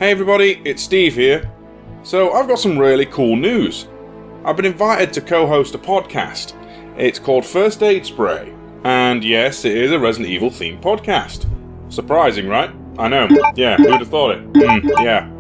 Hey everybody, it's Steve here. So I've got some really cool news. I've been invited to co-host a podcast. It's called First Aid Spray. And yes, it is a Resident Evil themed podcast. Surprising, right? I know. Yeah, who'd have thought it? Yeah.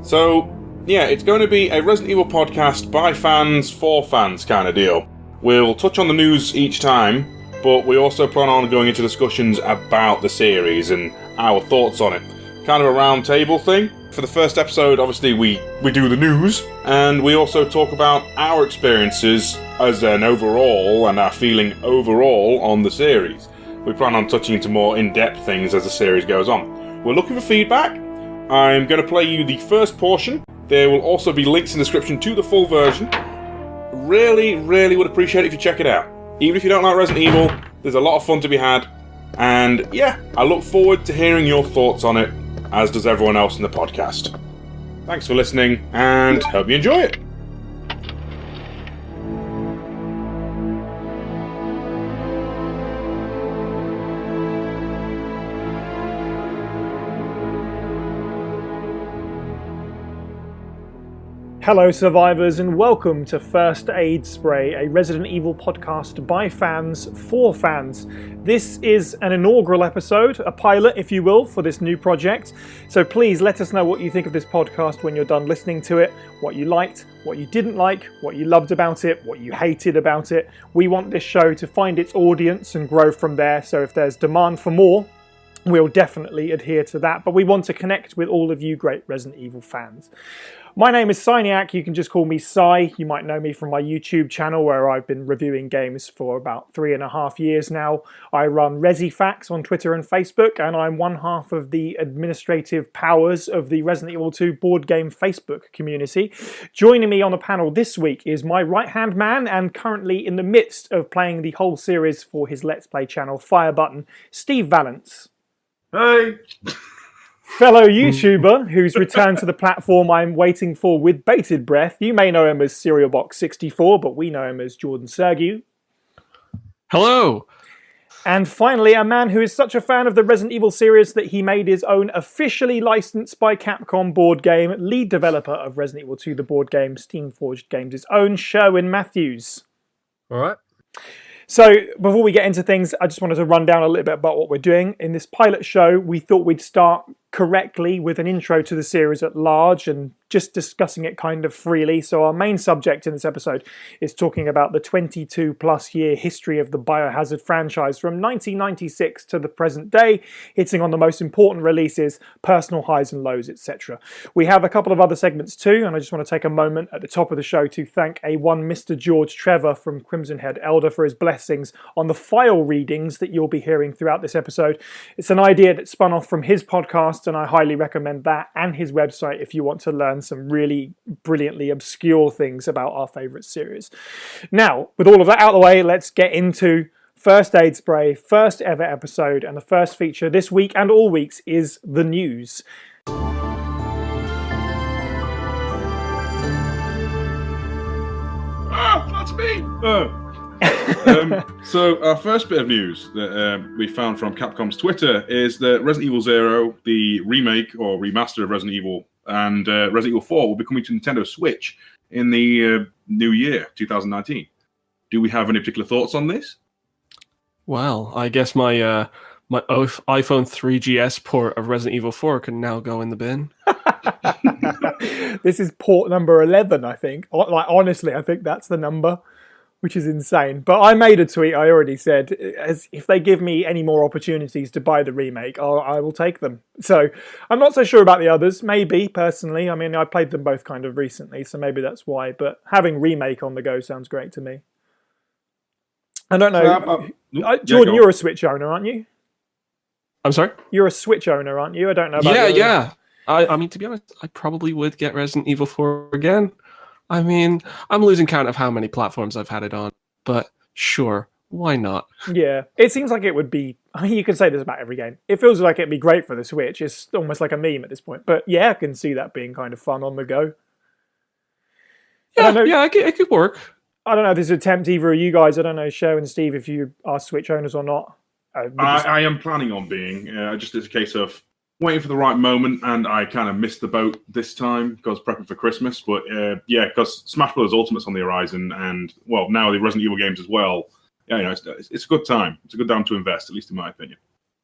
So, yeah, it's going to be a Resident Evil podcast by fans, for fans kind of deal. We'll touch on the news each time, but we also plan on going into discussions about the series and our thoughts on it. Kind of a round table thing. For the first episode, obviously, we do the news, and we also talk about our experiences as an overall and our feeling overall on the series. We plan on touching into more in-depth things as the series goes on. We're looking for feedback. I'm going to play you the first portion. There will also be links in the description to the full version. Really, really would appreciate it if you check it out. Even if you don't like Resident Evil, there's a lot of fun to be had. And yeah, I look forward to hearing your thoughts on it, as does everyone else in the podcast. Thanks for listening, and hope you enjoy it. Hello survivors, and welcome to First Aid Spray, a Resident Evil podcast by fans, for fans. This is an inaugural episode, a pilot if you will, for this new project. So please let us know what you think of this podcast when you're done listening to it, what you liked, what you didn't like, what you loved about it, what you hated about it. We want this show to find its audience and grow from there, so if there's demand for more, we'll definitely adhere to that. But we want to connect with all of you great Resident Evil fans. My name is Psyniac, you can just call me Psy. You might know me from my YouTube channel where I've been reviewing games for about 3.5 years now. I run ResiFacts on Twitter and Facebook, and I'm one half of the administrative powers of the Resident Evil 2 board game Facebook community. Joining me on the panel this week is my right-hand man and currently in the midst of playing the whole series for his Let's Play channel, Firebutton, Steve Valance. Hey! Fellow YouTuber who's returned to the platform I'm waiting for with bated breath. You may know him as CerealBox64, but we know him as Jordan Sergiu. Hello! And finally, a man who is such a fan of the Resident Evil series that he made his own officially licensed by Capcom board game, lead developer of Resident Evil 2, the board game, Steamforged Games' own Sherwin Matthews. Alright. So, before we get into things, I just wanted to run down a little bit about what we're doing. In this pilot show, we thought we'd start correctly with an intro to the series at large and just discussing it kind of freely. So our main subject in this episode is talking about the 22 plus year history of the Biohazard franchise from 1996 to the present day, hitting on the most important releases, personal highs and lows, etc. We have a couple of other segments too, and I just want to take a moment at the top of the show to thank one Mr. George Trevor from Crimson Head Elder for his blessings on the file readings that you'll be hearing throughout this episode. It's an idea that spun off from his podcast, and I highly recommend that and his website if you want to learn some really brilliantly obscure things about our favourite series. Now, with all of that out of the way, let's get into First Aid Spray, first ever episode, and the first feature this week and all weeks is the news. Ah, that's me! So our first bit of news that we found from Capcom's Twitter is that Resident Evil 0, the remake or remaster of Resident Evil, and Resident Evil 4 will be coming to Nintendo Switch in the new year, 2019. Do we have any particular thoughts on this? Well, I guess my iPhone 3GS port of Resident Evil 4 can now go in the bin. This is port number 11, I think. Like, honestly, I think that's the number, which is insane. But I made a tweet, I already said, as if they give me any more opportunities to buy the remake, I will take them. So I'm not so sure about the others. Maybe, personally. I mean, I played them both kind of recently, so maybe that's why. But having remake on the go sounds great to me. I don't know. Jordan, you're a Switch owner, aren't you? I'm sorry? You're a Switch owner, aren't you? I don't know about Yeah. I mean, to be honest, I probably would get Resident Evil 4 again. I mean, I'm losing count of how many platforms I've had it on, but sure, why not? Yeah, it seems like it would be, I mean, you can say this about every game. It feels like it'd be great for the Switch. It's almost like a meme at this point. But yeah, I can see that being kind of fun on the go. Yeah, it could work. I don't know if this is an attempt either of you guys. I don't know, Sherwin and Steve, if you are Switch owners or not. I am planning on being. Just as a case of waiting for the right moment, and I kind of missed the boat this time because prepping for Christmas. But because Smash Bros. Ultimate's on the horizon, and well, now the Resident Evil games as well. Yeah, it's a good time. It's a good time to invest, at least in my opinion.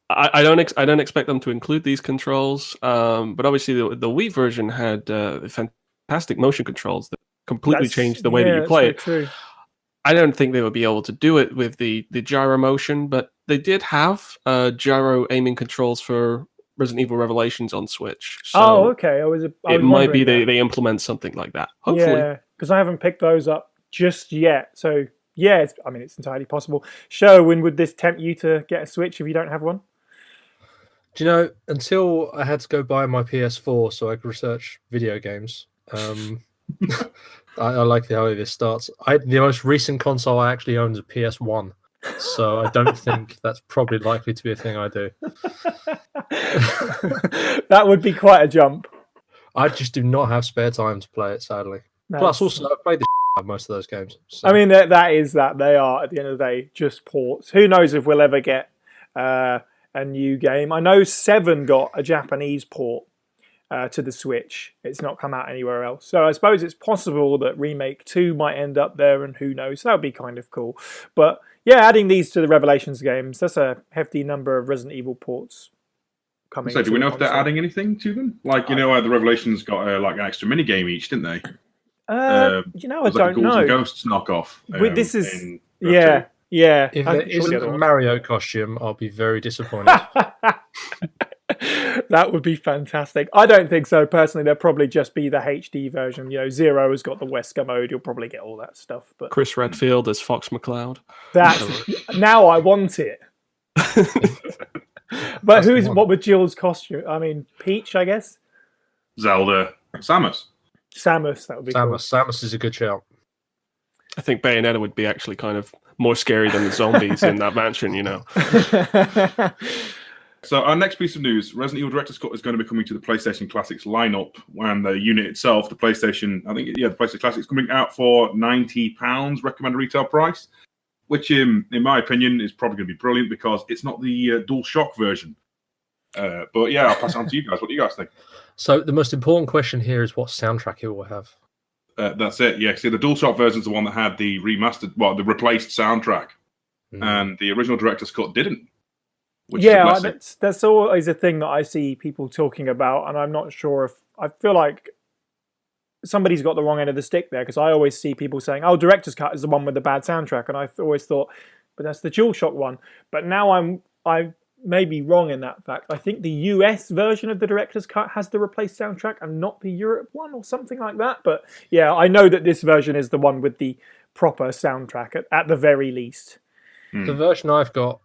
I don't expect them to include these controls, but obviously the Wii version had fantastic motion controls that completely changed the way that you play it. True. I don't think they would be able to do it with the gyro motion, but they did have gyro aiming controls for Resident Evil Revelations on Switch. So okay. It might be they implement something like that. Hopefully. Yeah, because I haven't picked those up just yet. So yeah, it's entirely possible. Sherwin, would this tempt you to get a Switch if you don't have one? Do you know, until I had to go buy my PS4 so I could research video games, I like the way this starts. The most recent console I actually own is a PS1, so I don't think that's probably likely to be a thing I do. That would be quite a jump. I just do not have spare time to play it, sadly. Plus, also, I've played the out of most of those games. So. I mean, that is that. They are, at the end of the day, just ports. Who knows if we'll ever get a new game. I know 7 got a Japanese port to the Switch. It's not come out anywhere else. So I suppose it's possible that Remake 2 might end up there, and who knows. That would be kind of cool. But yeah, adding these to the Revelations games, that's a hefty number of Resident Evil ports coming. So do we know if they're adding anything to them? Like, the Revelations got like an extra mini game each, didn't they? I don't know. And Ghosts knockoff. This is yeah. If there isn't a Mario costume, I'll be very disappointed. That would be fantastic. I don't think so personally. There'll probably just be the HD version. Zero has got the Wesker mode. You'll probably get all that stuff. But Chris Redfield as Fox McCloud. Now I want it. But what would Jill's costume? I mean, Peach, I guess. Zelda, Samus. That would be cool. Samus is a good shout. I think Bayonetta would be actually kind of more scary than the zombies in that mansion, So our next piece of news, Resident Evil Director's Cut is going to be coming to the PlayStation Classics lineup, and the unit itself, the PlayStation Classics, coming out for £90 recommended retail price, which in my opinion is probably going to be brilliant because it's not the DualShock version. But yeah, I'll pass it on to you guys. What do you guys think? So the most important question here is what soundtrack it will have. That's it. Yeah, see, the DualShock version is the one that had the the replaced soundtrack, and the original Director's Cut didn't. That's always a thing that I see people talking about, and I'm not sure if I feel like somebody's got the wrong end of the stick there, because I always see people saying, "Oh, Director's Cut is the one with the bad soundtrack," and I've always thought, but that's the DualShock one. But now I may be wrong in that fact. I think the US version of the Director's Cut has the replaced soundtrack and not the Europe one or something like that. But yeah, I know that this version is the one with the proper soundtrack at the very least. The version I've got,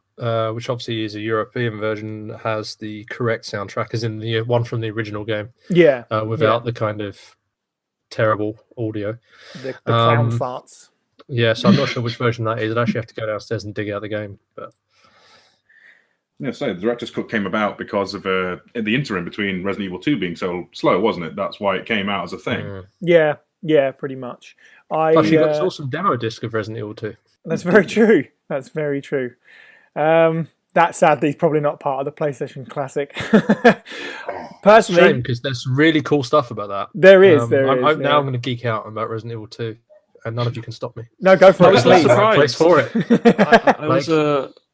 which obviously is a European version, has the correct soundtrack, as in the one from the original game. Yeah. Without the kind of terrible audio. The clown farts. Yeah, so I'm not sure which version that is. I'd actually have to go downstairs and dig out the game. But the Director's Cut came about because of in the interim between Resident Evil 2 being so slow, wasn't it? That's why it came out as a thing. Yeah, pretty much. Plus, you got this awesome demo disc of Resident Evil 2. That's very true. That's sadly probably not part of the PlayStation Classic. Personally, shame, because there's some really cool stuff about that. There is. Now I'm going to geek out about Resident Evil 2, and none of you can stop me. No, go for it. Place for it.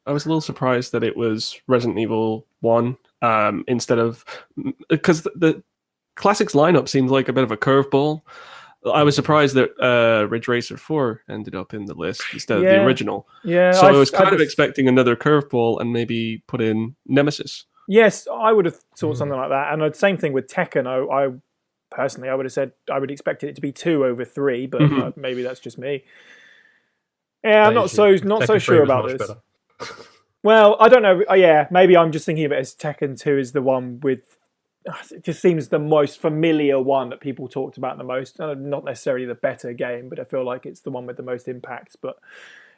I was a little surprised that it was Resident Evil 1 instead of... Because the Classics lineup seems like a bit of a curveball. I was surprised that Ridge Racer 4 ended up in the list instead of the original. Yeah, so I was kind of expecting another curveball and maybe put in Nemesis. Yes, I would have thought something like that. And the same thing with Tekken. I personally, I would have said I would expect it to be 2 over 3, but maybe that's just me. Yeah, I'm not so sure about this. Better. Well, I don't know. Yeah, maybe I'm just thinking of it as Tekken 2 is the one with... It just seems the most familiar one that people talked about the most. Not necessarily the better game, but I feel like it's the one with the most impacts. But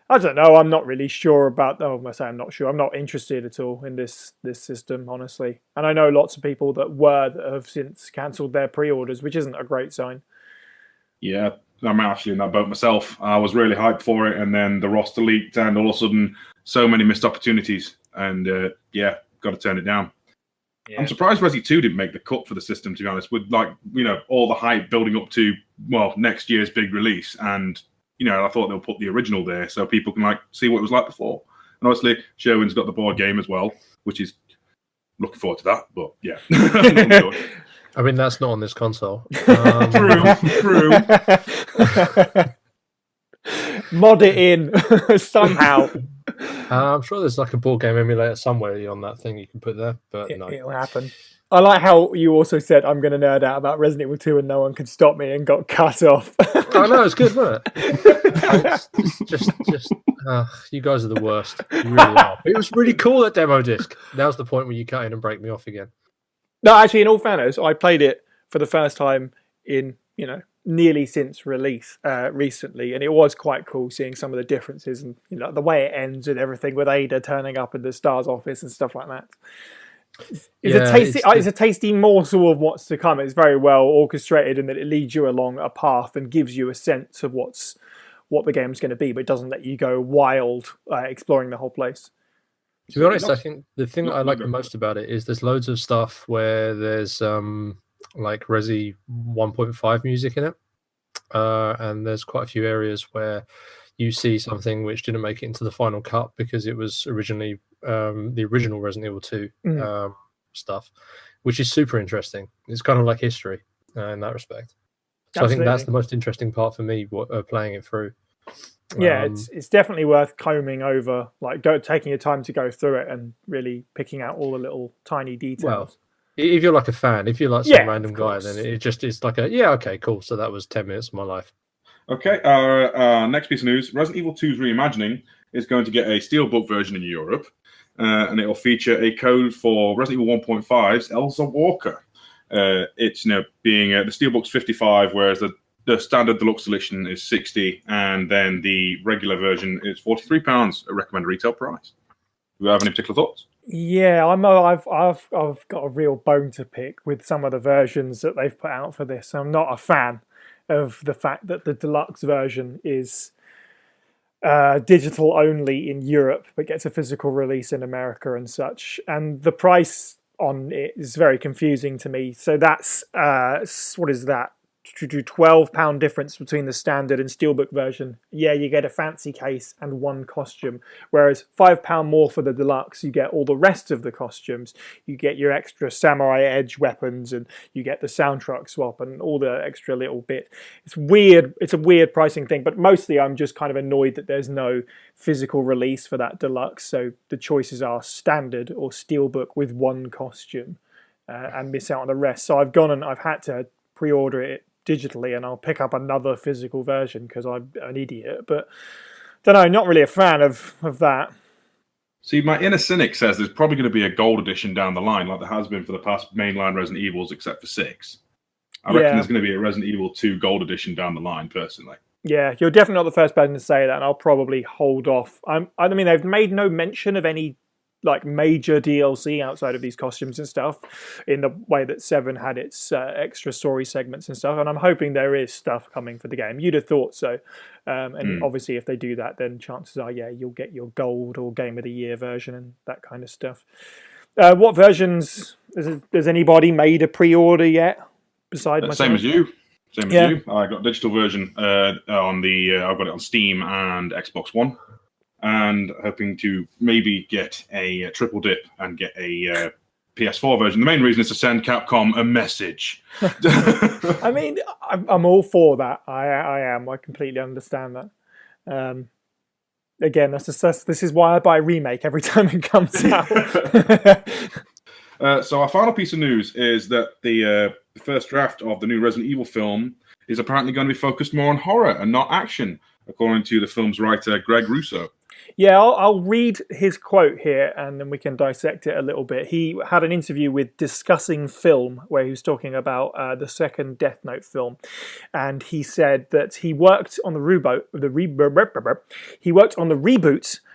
I don't know. I'm not really sure about... I say I'm not sure. I'm not interested at all in this system, honestly. And I know lots of people that have since cancelled their pre-orders, which isn't a great sign. Yeah, I'm actually in that boat myself. I was really hyped for it, and then the roster leaked, and all of a sudden, so many missed opportunities. And got to turn it down. I'm surprised Resi 2 didn't make the cut for the system, to be honest, with all the hype building up to next year's big release, and I thought they'll put the original there so people can see what it was like before. And obviously Sherwin's got the board game as well, which is looking forward to that. But yeah, I mean that's not on this console. True. Mod it in somehow. I'm sure there's a board game emulator somewhere on that thing you can put there, but no. It'll happen. I like how you also said I'm going to nerd out about Resident Evil 2 and no one could stop me and got cut off. I know, it's good, wasn't it? You guys are the worst. You really are. It was really cool, that demo disc. Now's the point where you cut in and break me off again. No, actually, in all fairness, I played it for the first time in, nearly since release recently, and it was quite cool seeing some of the differences and the way it ends and everything with Ada turning up in the Star's office and stuff like that. It's a tasty morsel of what's to come. It's very well orchestrated in that it leads you along a path and gives you a sense of what the game's going to be, but it doesn't let you go wild exploring the whole place. To be honest, I think the thing that I like the most about it is there's loads of stuff where there's Resi 1.5 music in it, and there's quite a few areas where you see something which didn't make it into the final cut because it was originally the original Resident Evil 2 stuff, which is super interesting. It's kind of like history in that respect. So Absolutely. I think that's the most interesting part for me, playing it through. Yeah, it's definitely worth combing over, taking your time to go through it and really picking out all the little tiny details. Well, if you're a fan, if you're some random guy, then it just is okay, cool. So that was 10 minutes of my life. Okay, our next piece of news: Resident Evil 2's reimagining is going to get a steelbook version in Europe, and it will feature a code for Resident Evil 1.5's Elsa Walker. It's being the steelbook's 55, whereas the standard deluxe edition is 60, and then the regular version is £43 at recommended retail price. Do you have any particular thoughts? Yeah, I've got a real bone to pick with some of the versions that they've put out for this. I'm not a fan of the fact that the deluxe version is digital only in Europe, but gets a physical release in America and such. And the price on it is very confusing to me. So that's what is that? £12 difference between the standard and steelbook version. Yeah, you get a fancy case and one costume, whereas £5 more for the deluxe, you get all the rest of the costumes. You get your extra samurai edge weapons, and you get the soundtrack swap and all the extra little bit. It's weird. It's a weird pricing thing, but mostly I'm just kind of annoyed that there's no physical release for that deluxe. So the choices are standard or steelbook with one costume, and miss out on the rest. So I've gone and I've had to pre-order it digitally, and I'll pick up another physical version because I'm an idiot. But don't know, not really a fan of that. See, my inner cynic says there's probably going to be a gold edition down the line, like there has been for the past mainline Resident Evils, except for 6. I reckon there's going to be a Resident Evil 2 gold edition down the line, personally. Yeah, you're definitely not the first person to say that, and I'll probably hold off. I mean, they've made no mention of any major DLC outside of these costumes and stuff, in the way that 7 had its extra story segments and stuff, and I'm hoping there is stuff coming for the game. You'd have thought so, and obviously if they do that, then chances are you'll get your gold or Game of the Year version and that kind of stuff. What versions has anybody made a pre-order yet besides myself? Same as you. I got a digital version I've got it on Steam and Xbox One, and hoping to maybe get a triple dip and get a PS4 version. The main reason is to send Capcom a message. I mean, I'm all for that. I am. I completely understand that. Again, this is why I buy Remake every time it comes out. So our final piece of news is that the first draft of the new Resident Evil film is apparently going to be focused more on horror and not action, according to the film's writer, Greg Russo. Yeah, I'll read his quote here and then we can dissect it a little bit. He had an interview with Discussing Film where he was talking about the second Death Note film, and he said that he worked on the reboot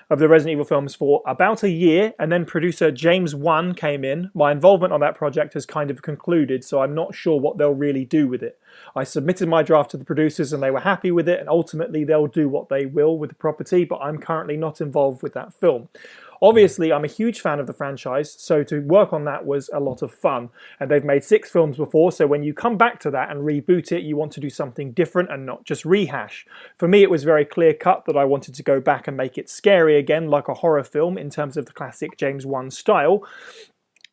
of the Resident Evil films for about a year, and then producer James Wan came in. My involvement on that project has kind of concluded, so I'm not sure what they'll really do with it. I submitted my draft to the producers and they were happy with it, and ultimately they'll do what they will with the property, but I'm currently not involved with that film. Obviously, I'm a huge fan of the franchise, so to work on that was a lot of fun. And they've made 6 films before, so when you come back to that and reboot it, you want to do something different and not just rehash. For me, it was very clear cut that I wanted to go back and make it scary again, like a horror film in terms of the classic James Wan style.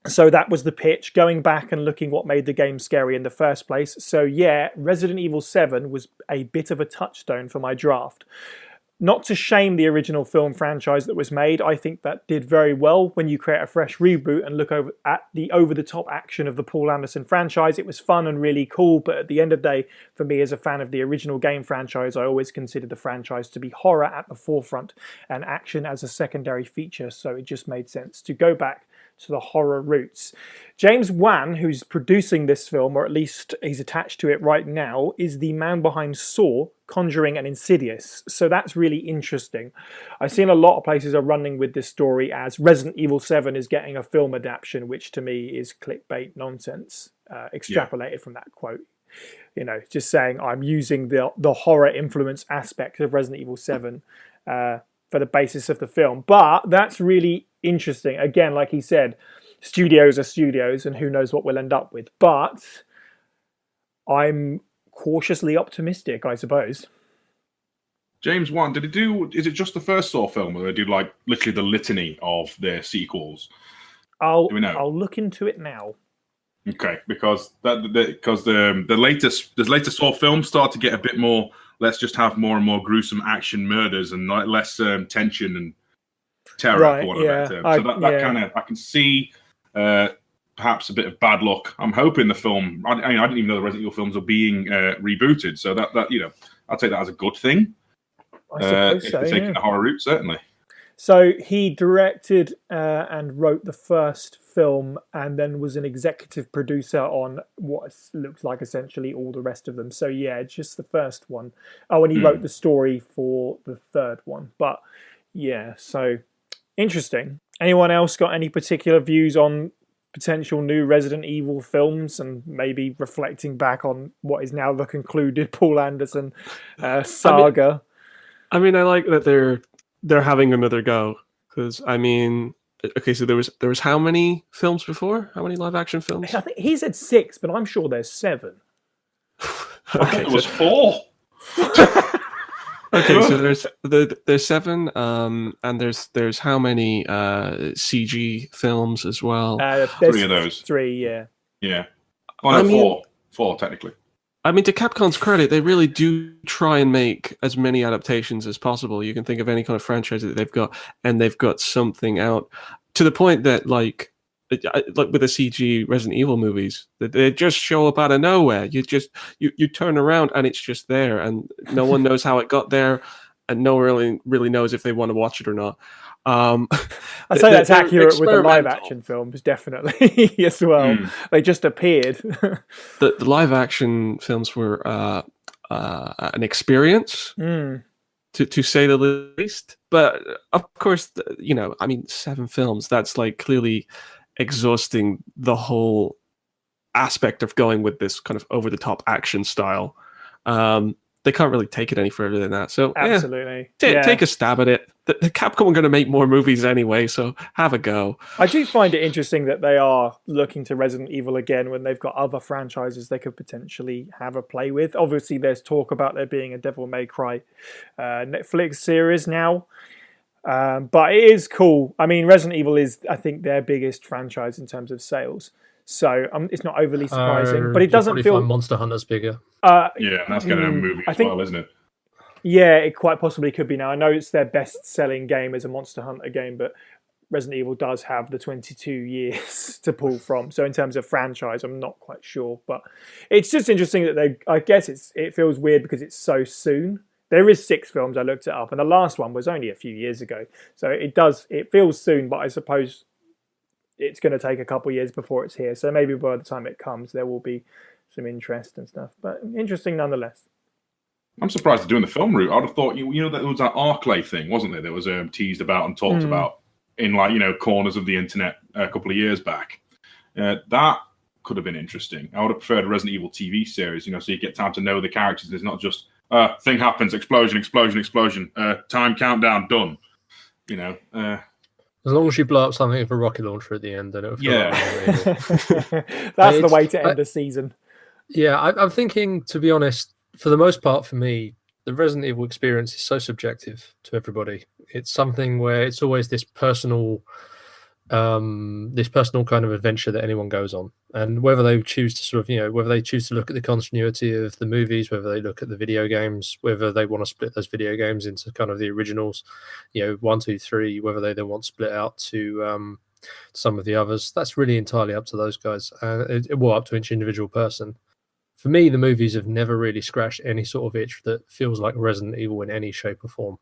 So that was the pitch, going back and looking what made the game scary in the first place. So yeah, Resident Evil 7 was a bit of a touchstone for my draft. Not to shame the original film franchise that was made, I think that did very well when you create a fresh reboot and look at the over-the-top action of the Paul Anderson franchise. It was fun and really cool, but at the end of the day, for me as a fan of the original game franchise, I always considered the franchise to be horror at the forefront and action as a secondary feature, so it just made sense to go back to the horror roots. James Wan, who's producing this film, or at least he's attached to it right now, is the man behind Saw, Conjuring and Insidious. So that's really interesting. I've seen a lot of places are running with this story as Resident Evil 7 is getting a film adaptation, which to me is clickbait nonsense, extrapolated from that quote. You know, just saying I'm using the horror influence aspect of Resident Evil 7 for the basis of the film. But that's really interesting. Again, like he said, studios are studios and who knows what we'll end up with. But I'm cautiously optimistic, I suppose. James Wan, is it just the first Saw film, or they did like literally the litany of their sequels? I'll look into it now. Okay, because the latest Saw films start to get a bit more. Let's just have more and more gruesome action murders and less tension and terror. Right, for want of a better term. So that kind of I can see perhaps a bit of bad luck. I'm hoping the film. I didn't even know the Resident Evil films are being rebooted. So that I'll take that as a good thing. I suppose if so. they're taking the horror route, certainly. So he directed and wrote the first film and then was an executive producer on what looks like essentially all the rest of them. So yeah, just the first one. Oh, and he wrote the story for the third one. But yeah, so interesting. Anyone else got any particular views on potential new Resident Evil films and maybe reflecting back on what is now the concluded Paul Anderson saga? I mean, I like that they're having another go, because I mean, okay, so there was how many films before? How many live action films? I think he said 6, but I'm sure there's 7. Okay, it was 4. Okay, so there's 7, and there's how many CG films as well? 3 of those. 3, yeah. Yeah. Well, no, 4 technically. I mean, to Capcom's credit, they really do try and make as many adaptations as possible. You can think of any kind of franchise that they've got, and they've got something out to the point that, like with the CG Resident Evil movies, that they just show up out of nowhere. You turn around and it's just there, and no one knows how it got there, and no one really knows if they want to watch it or not. I'd say that's accurate with the live action films, definitely as well. They just appeared. The live action films were an experience, to say the least. But of course, 7 films, that's like clearly exhausting the whole aspect of going with this kind of over the top action style. They can't really take it any further than that. So absolutely, take a stab at it. The Capcom are going to make more movies anyway, so have a go. I do find it interesting that they are looking to Resident Evil again when they've got other franchises they could potentially have a play with. Obviously, there's talk about there being a Devil May Cry Netflix series now. But it is cool. I mean, Resident Evil is, I think, their biggest franchise in terms of sales. So it's not overly surprising, but it doesn't feel. Monster Hunter's bigger. Yeah, that's going to be a movie as well, isn't it? Yeah, it quite possibly could be now. I know it's their best-selling game as a Monster Hunter game, but Resident Evil does have the 22 years to pull from. So in terms of franchise, I'm not quite sure, but it's just interesting that I guess it feels weird because it's so soon. There is 6 films. I looked it up, and the last one was only a few years ago. So it feels soon, but I suppose it's going to take a couple of years before it's here. So maybe by the time it comes, there will be some interest and stuff. But interesting nonetheless. I'm surprised they're doing the film route. I'd have thought, that there was that Arclay thing, wasn't there? That was teased about and talked about in corners of the internet a couple of years back. That could have been interesting. I would have preferred a Resident Evil TV series, so you get time to know the characters. There's not just thing happens, explosion, time countdown, done. As long as you blow up something with a rocket launcher at the end, then it'll feel like Resident Evil. That's the way to end a season. Yeah, I'm thinking, to be honest, for the most part, for me, the Resident Evil experience is so subjective to everybody. It's something where it's always this personal kind of adventure that anyone goes on, and whether they choose to whether they choose to look at the continuity of the movies, whether they look at the video games, whether they want to split those video games into kind of the originals, 1, 2, 3, whether they then want to split out to some of the others, that's really entirely up to those guys, up to each individual person. For me, the movies have never really scratched any sort of itch that feels like Resident Evil in any shape or form,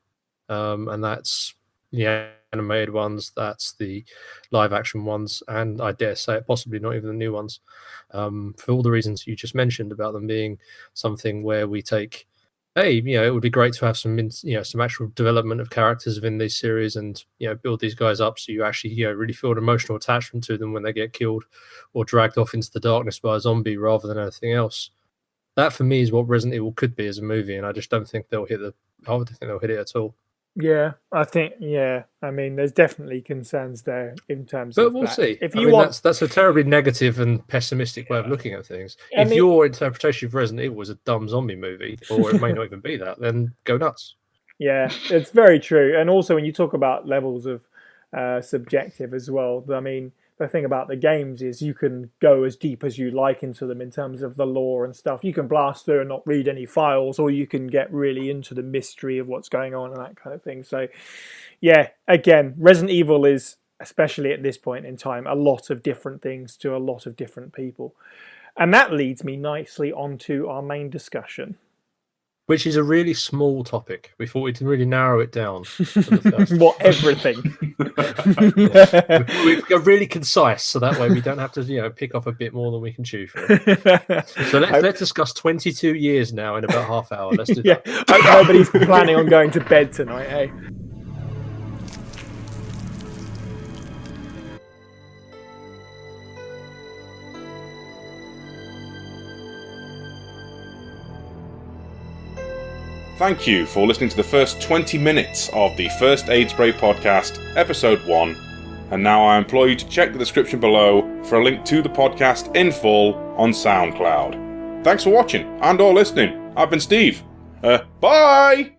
and that's the animated ones, that's the live action ones, and I dare say it, possibly not even the new ones, for all the reasons you just mentioned about them being something where we take, it would be great to have some actual development of characters within these series, and build these guys up so you actually really feel an emotional attachment to them when they get killed or dragged off into the darkness by a zombie rather than anything else. That for me is what Resident Evil could be as a movie, and I just don't think they'll hit it at all. Yeah, I think. Yeah, I mean, there's definitely concerns there in terms but of. But we'll that. see. If you want, that's a terribly negative and pessimistic way of looking at things. If your interpretation of Resident Evil was a dumb zombie movie, or it may not even be that, then go nuts. Yeah, it's very true. And also, when you talk about levels of subjective as well, I mean, the thing about the games is you can go as deep as you like into them in terms of the lore and stuff. You can blast through and not read any files, or you can get really into the mystery of what's going on and that kind of thing. So, yeah, again, Resident Evil is, especially at this point in time, a lot of different things to a lot of different people. And that leads me nicely onto our main discussion. Which is a really small topic. We thought we'd really narrow it down. For the first. What, everything? We've got really concise, so that way we don't have to, pick up a bit more than we can chew for. So let's discuss 22 years now in about half hour. Let's do that. I hope nobody's planning on going to bed tonight, eh? Thank you for listening to the first 20 minutes of the First Aid Spray podcast, episode 1. And now I implore you to check the description below for a link to the podcast in full on SoundCloud. Thanks for watching and or listening. I've been Steve. Bye!